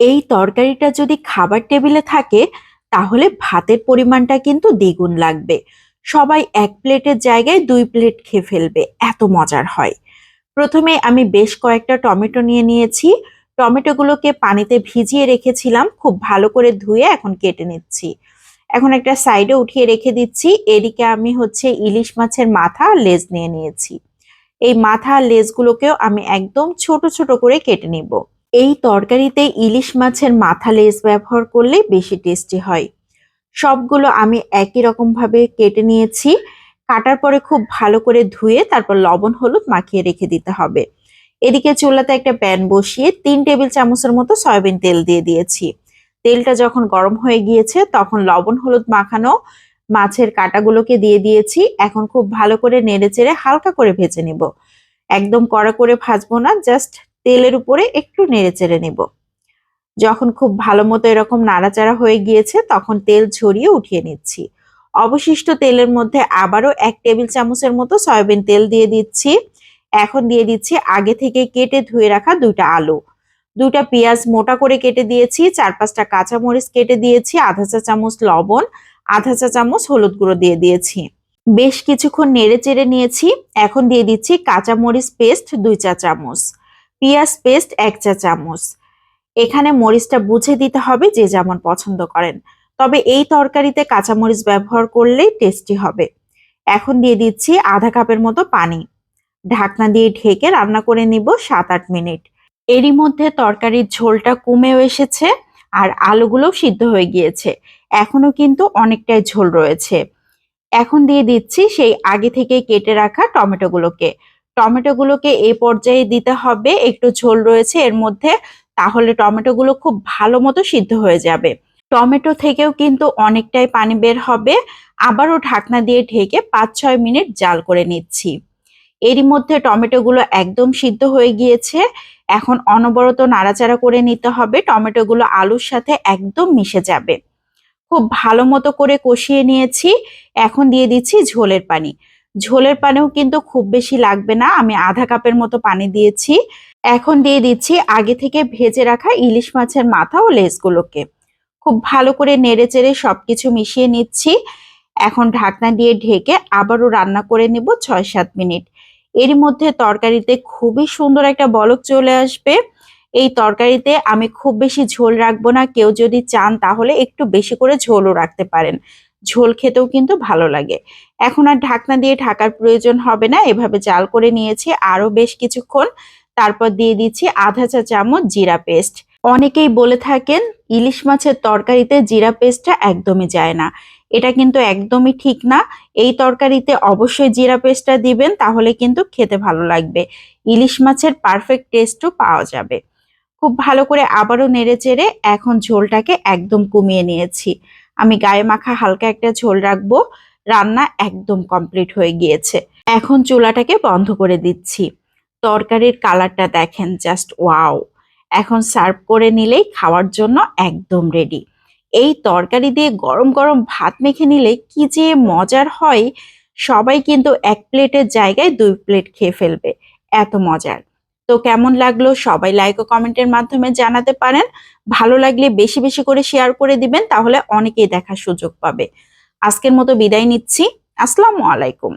এই তরকারিটা যদি খাবার টেবিলে থাকে তাহলে ভাতের পরিমাণটা কিন্তু দ্বিগুণ লাগবে। সবাই এক প্লেটের জায়গায় 2 প্লেট খেয়ে ফেলবে, এত মজার হয়। প্রথমে আমি বেশ কয়েকটা টমেটো নিয়ে নিয়েছি। টমেটোগুলোকে পানিতে ভিজিয়ে রেখেছিলাম, খুব ভালো করে ধুয়ে এখন কেটে নিচ্ছি। এখন একটা সাইডে উঠিয়ে রেখে দিচ্ছি। এদিকে আমি ইলিশ মাছের মাথা আর লেজ নিয়ে নিয়েছি। এই মাথা আর লেজগুলোকেও আমি একদম ছোট ছোট করে কেটে নিব। এই তরকারিতে ইলিশ মাছের মাথা লেজ ব্যবহার করলে বেশি টেস্টি হয়। সবগুলো আমি একই রকম ভাবে কেটে নিয়েছি। কাটার পরে খুব ভালো করে ধুয়ে তারপর লবণ হলুদ মাখিয়ে রেখে দিতে হবে। এদিকে চুলাতে একটা প্যান বসিয়ে 3 টেবিল চামচের মতো সয়াবিন তেল দিয়ে দিয়েছি। তেলটা যখন গরম হয়ে গিয়েছে তখন লবণ হলুদ মাখানো মাছের কাঁটাগুলোকে দিয়ে দিয়েছি। এখন খুব ভালো করে নেড়েচেড়ে হালকা করে ভেজে নিব। একদম কড়া করে ভাজবো না, জাস্ট তেলের উপরে একটু নেড়েচেড়ে নিব। যখন খুব ভালো মতো এরকম নাড়াচাড়া হয়ে গিয়েছে তখন তেল ঝরিয়ে উঠিয়ে নিচ্ছি। অবশিষ্ট তেলের মধ্যে আবারও 1 টেবিল চামচের মতো সয়াবিন তেল দিয়ে দিচ্ছি। এখন দিয়ে দিচ্ছি আগে থেকে কেটে ধুয়ে রাখা 2টা আলু, 2টা পেঁয়াজ মোটা করে কেটে দিয়েছি, 4-5টা কাঁচামরিচ কেটে দিয়েছি, আধা চা চামচ লবণ, আধা চা চামচ হলুদ গুঁড়ো দিয়ে দিয়েছি। বেশ কিছুক্ষণ নেড়ে চেড়ে নিয়েছি। এখন দিয়ে দিচ্ছি কাঁচামরিচ পেস্ট 2 চা চামচ, পেঁয়াজ পেস্ট 1 চা চামচ। এখানে মরিচটা বুঝে দিতে হবে যে যেমন পছন্দ করেন, তবে এই তরকারিতে কাঁচামরিচ ব্যবহার করলেই টেস্টি হবে। এখন দিয়ে দিচ্ছি আধা কাপের মতো পানি। ঢাকনা দিয়ে ঢেকে রান্না করে নিব 7-8 মিনিট। এরই মধ্যে তরকারির ঝোলটা কমেও এসেছে আর আলুগুলোও সিদ্ধ হয়ে গিয়েছে। এখনো কিন্তু অনেকটাই ঝোল রয়েছে। এখন দিয়ে দিচ্ছি সেই আগে থেকে কেটে রাখা টমেটোগুলোকে। টমেটোগুলোকে এই পর্যায়ে দিতে হবে, একটু ঝোল রয়েছে এর মধ্যে, তাহলে টমেটোগুলো খুব ভালো মতো সিদ্ধ হয়ে যাবে। টমেটো থেকেও কিন্তু অনেকটাই পানি বের হবে। আবারও ঢাকনা দিয়ে ঢেকে 5-6 মিনিট জাল করে নিচ্ছি। এরই মধ্যে টমেটোগুলো একদম সিদ্ধ হয়ে গিয়েছে। এখন অনবরত নাড়াচাড়া করে নিতে হবে, টমেটোগুলো আলুর সাথে একদম মিশে যাবে। খুব ভালো মতো করে কষিয়ে নিয়েছি। এখন দিয়ে দিচ্ছি ঝোলের পানি। ঝোলের পানিও কিন্তু খুব বেশি লাগবে না, আমি আধা কাপের মতো পানি দিয়েছি। এখন দিয়ে দিচ্ছি আগে থেকে ভেজে রাখা ইলিশ মাছের মাথা ও লেজগুলোকে। খুব ভালো করে নেড়েচেড়ে সবকিছু মিশিয়ে নিচ্ছি। এখন ঢাকনা দিয়ে ঢেকে আবারও রান্না করে নেব 6-7 মিনিট। এরই মধ্যে তরকারিতে খুবই সুন্দর একটা বলক চলে আসবে। এই তরকারিতে আমি খুব বেশি ঝোল রাখবো না, কেউ যদি চান তাহলে একটু বেশি করে ঝোলও রাখতে পারেন। ঝোল খেতেও কিন্তু ভালো লাগে। এখন আর ঢাকনা দিয়ে ঢাকার প্রয়োজন হবে না, এভাবে জাল করে নিয়েছি আরো বেশ কিছুক্ষণ। তারপর দিয়ে দিচ্ছি আধা চা চামচ জিরা পেস্ট। অনেকেই বলে থাকেন ইলিশ মাছের তরকারিতে জিরা পেস্টটা একদমই যায় না, এটা কিন্তু একদমই ঠিক না। এই তরকারিতে অবশ্যই জিরা পেস্টটা দিবেন, তাহলে কিন্তু খেতে ভালো লাগবে, ইলিশ মাছের পারফেক্ট টেস্টও পাওয়া যাবে। খুব ভালো করে আবারও নেড়েচেড়ে এখন ঝোলটাকে একদম কমিয়ে নিয়েছি। আমি গায়ে মাখা হালকা একটা ঝোল রাখবো। রান্না একদম কমপ্লিট হয়ে গিয়েছে। এখন চুলাটাকে বন্ধ করে দিচ্ছি। তরকারির কালারটা দেখেন, জাস্ট ওয়াও। এখন সার্ভ করে নিলেই খাওয়ার জন্য একদম রেডি। এই তরকারি দিয়ে গরম গরম ভাত মেখে নিলে কি যে মজার হয়, সবাই কিন্তু 1 প্লেটের জায়গায় 2 প্লেট খেয়ে ফেলবে, এত মজার। তো কেমন লাগলো সবাই লাইক ও কমেন্টের মাধ্যমে জানাতে পারেন। ভালো লাগলে বেশি বেশি করে শেয়ার করে দিবেন, তাহলে অনেকেই দেখার সুযোগ পাবে। আজকের মতো বিদায় নিচ্ছি। আসসালামু আলাইকুম।